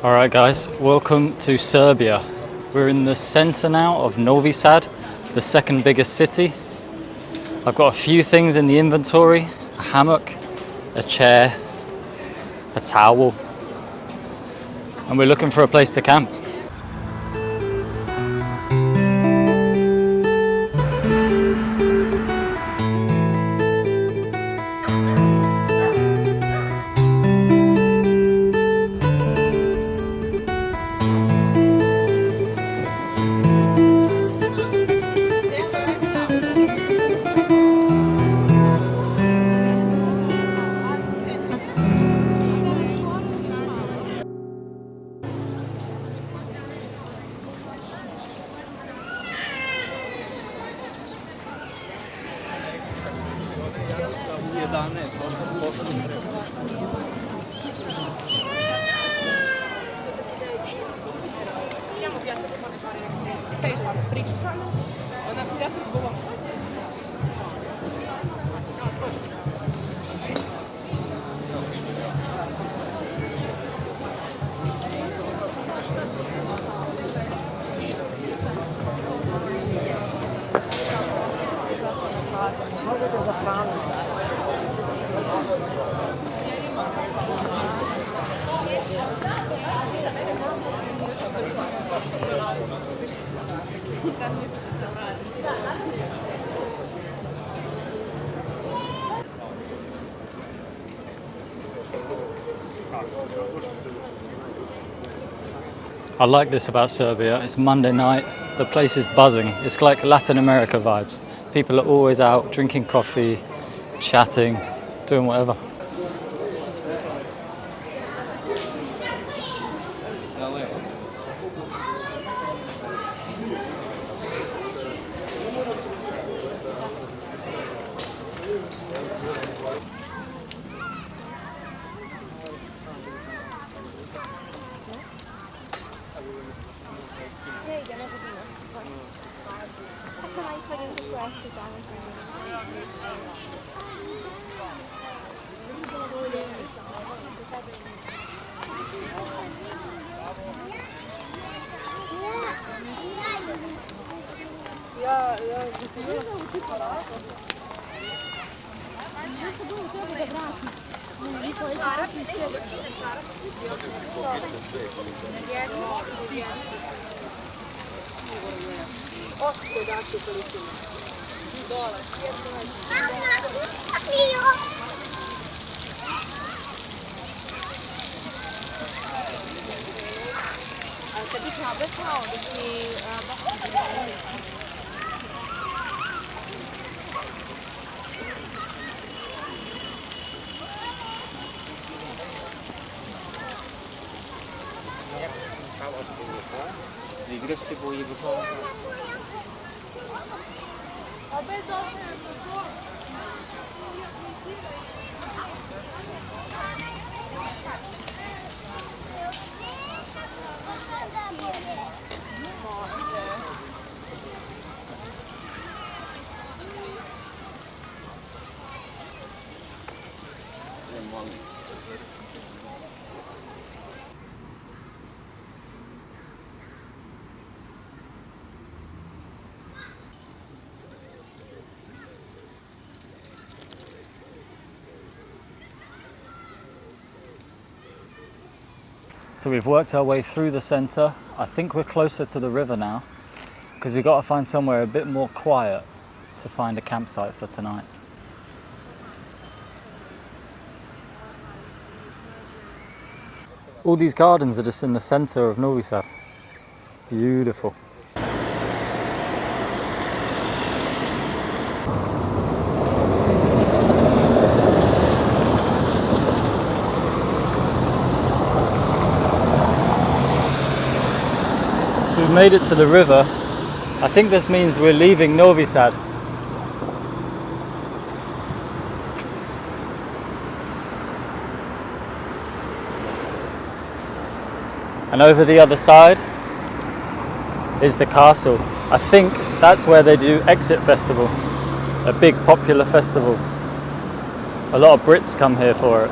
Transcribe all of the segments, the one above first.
Alright guys, welcome to Serbia. We're in the centre now of Novi Sad, the second biggest city. I've got a few things in the inventory: a hammock, a chair, a towel, and we're looking for a place to camp. I like this about Serbia. It's Monday night, the place is buzzing. It's like Latin America vibes. People are always out drinking coffee, chatting, doing whatever. So we've worked our way through the centre. I think we're closer to the river now because we've got to find somewhere a bit more quiet to find a campsite for tonight. All these gardens are just in the centre of Novi Sad. Beautiful. So we've made it to the river. I think this means we're leaving Novi Sad. And over the other side is the castle. I think that's where they do Exit Festival, a big popular festival. A lot of Brits come here for it.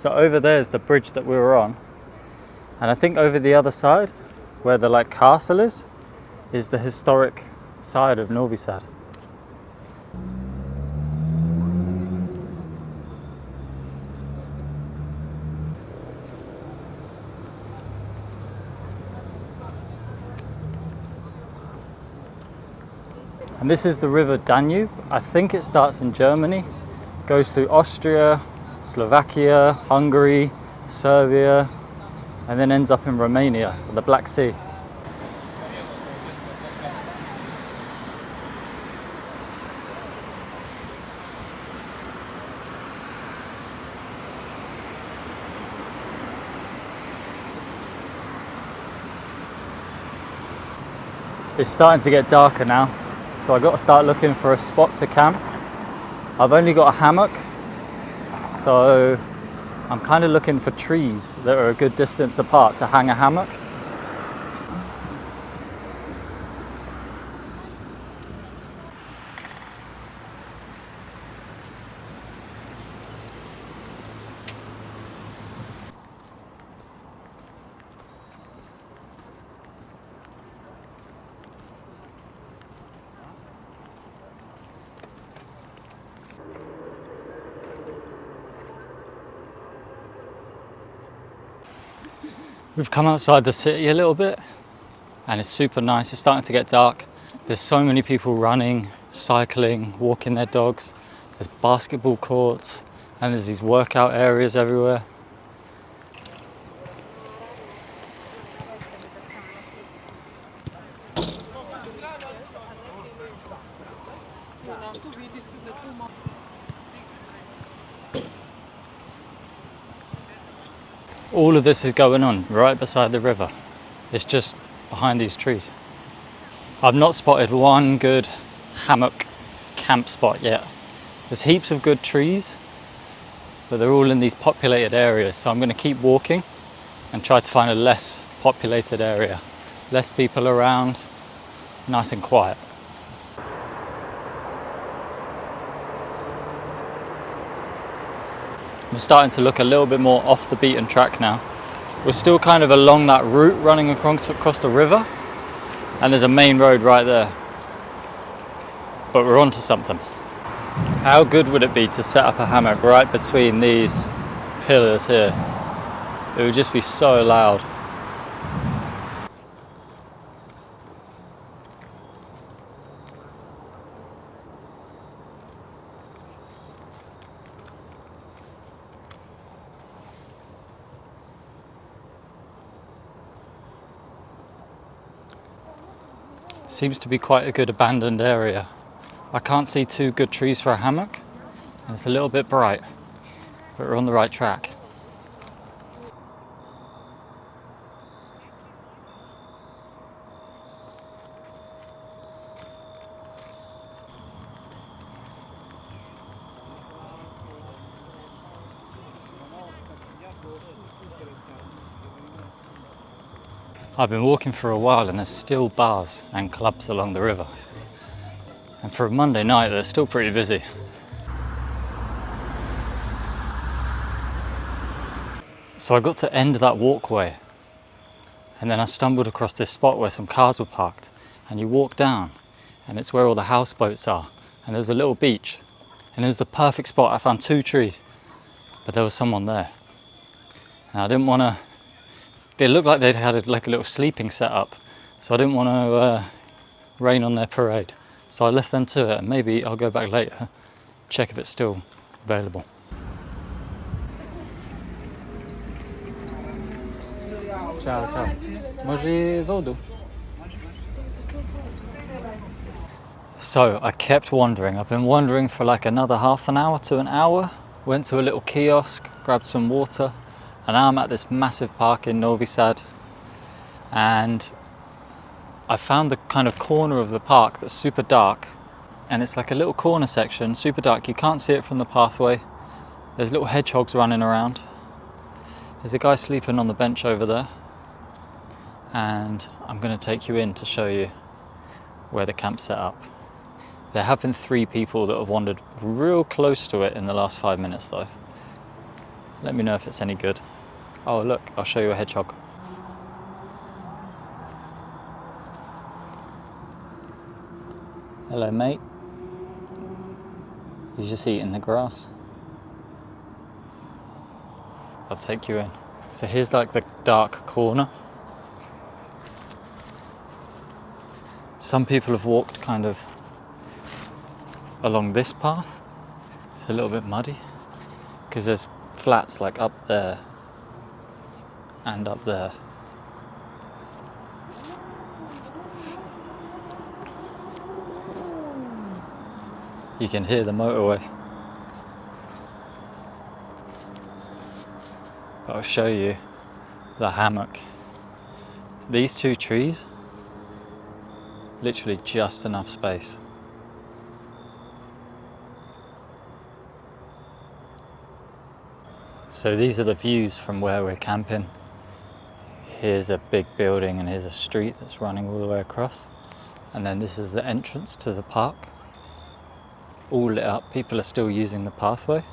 So over there is the bridge that we were on. And I think over the other side, where the like castle is the historic side of Novi Sad. And this is the river Danube. I think it starts in Germany, goes through Austria, Slovakia, Hungary, Serbia, and then ends up in Romania, the Black Sea. It's starting to get darker now, so I've got to start looking for a spot to camp. I've only got a hammock, so I'm kind of looking for trees that are a good distance apart to hang a hammock. We've come outside the city a little bit and it's super nice. It's starting to get dark. There's so many people running, cycling, walking their dogs. There's basketball courts and there's these workout areas everywhere. All of this is going on right beside the river. It's just behind these trees. I've not spotted one good hammock camp spot yet. There's heaps of good trees, but they're all in these populated areas. So I'm going to keep walking and try to find a less populated area. Less people around, nice and quiet. I'm starting to look a little bit more off the beaten track now. We're still kind of along that route running across the river, and there's a main road right there. But we're onto something. How good would it be to set up a hammock right between these pillars here? It would just be so loud. Seems to be quite a good abandoned area. I can't see two good trees for a hammock, and it's a little bit bright, but we're on the right track. I've been walking for a while and there's still bars and clubs along the river. And for a Monday night, they're still pretty busy. So I got to end that walkway and then I stumbled across this spot where some cars were parked, and you walk down and it's where all the houseboats are, and there's a little beach, and it was the perfect spot. I found two trees, but there was someone there. And I didn't want to, it looked like they'd had like a little sleeping set up, so I didn't want to rain on their parade. So I left them to it, and maybe I'll go back later, check if it's still available. Ciao, ciao. Może wodę? So I kept wandering. I've been wandering for like another half an hour to an hour. Went to a little kiosk, grabbed some water, and now I'm at this massive park in Novi Sad. And I found the kind of corner of the park that's super dark, and it's like a little corner section, super dark. You can't see it from the pathway. There's little hedgehogs running around. There's a guy sleeping on the bench over there. And I'm going to take you in to show you where the camp's set up. There have been 3 people that have wandered real close to it in the last 5 minutes though. Let me know if it's any good. Oh look, I'll show you a hedgehog. Hello mate. He's just eating the grass. I'll take you in. So here's like the dark corner. Some people have walked kind of along this path. It's a little bit muddy because there's flats like up there and up there. You can hear the motorway. I'll show you the hammock. These two trees, literally just enough space. So these are the views from where we're camping. Here's a big building and here's a street that's running all the way across. And then this is the entrance to the park. All lit up, people are still using the pathway,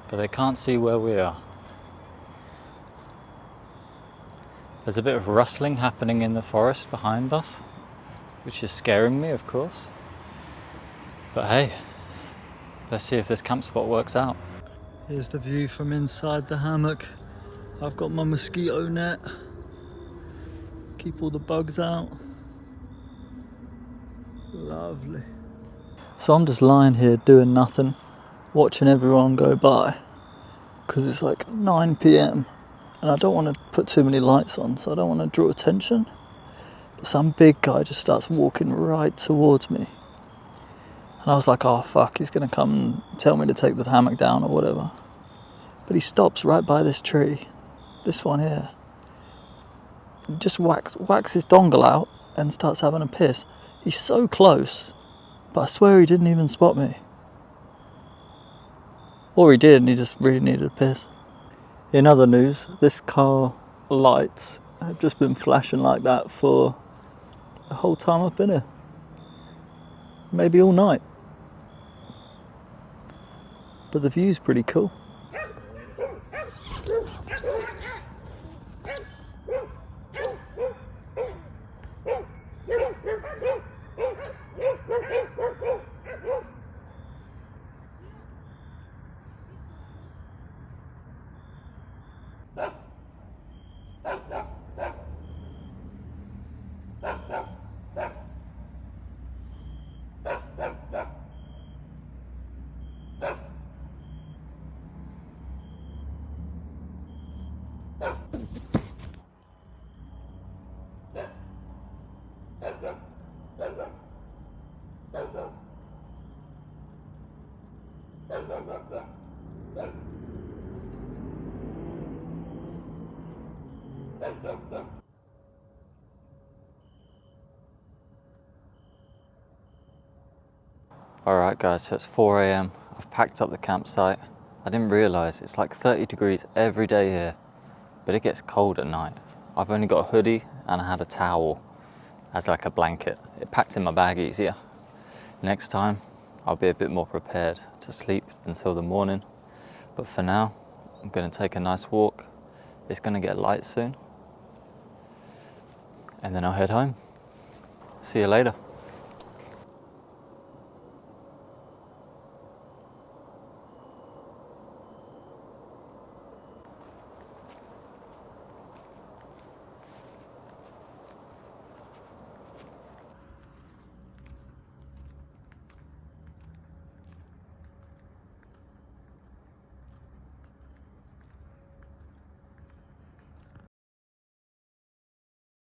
but they can't see where we are. There's a bit of rustling happening in the forest behind us, which is scaring me, of course. But hey, let's see if this camp spot works out. Here's the view from inside the hammock. I've got my mosquito net. Keep all the bugs out. Lovely. So I'm just lying here doing nothing, watching everyone go by, because it's like 9 PM and I don't want to put too many lights on, so I don't want to draw attention. But some big guy just starts walking right towards me. And I was like, oh fuck, he's going to come and tell me to take the hammock down or whatever. But he stops right by this tree, this one here. Just whacks his dongle out and starts having a piss. He's so close, but I swear he didn't even spot me. Or he did and he just really needed a piss. In other news, this car lights have just been flashing like that for the whole time I've been here. Maybe all night. But the view's pretty cool. Alright guys, so it's 4 AM. I've packed up the campsite. I didn't realise it's like 30 degrees every day here, but it gets cold at night. I've only got a hoodie and I had a towel as like a blanket. It packed in my bag easier. Next time, I'll be a bit more prepared to sleep until the morning. But for now, I'm gonna take a nice walk. It's gonna get light soon. And then I'll head home. See you later.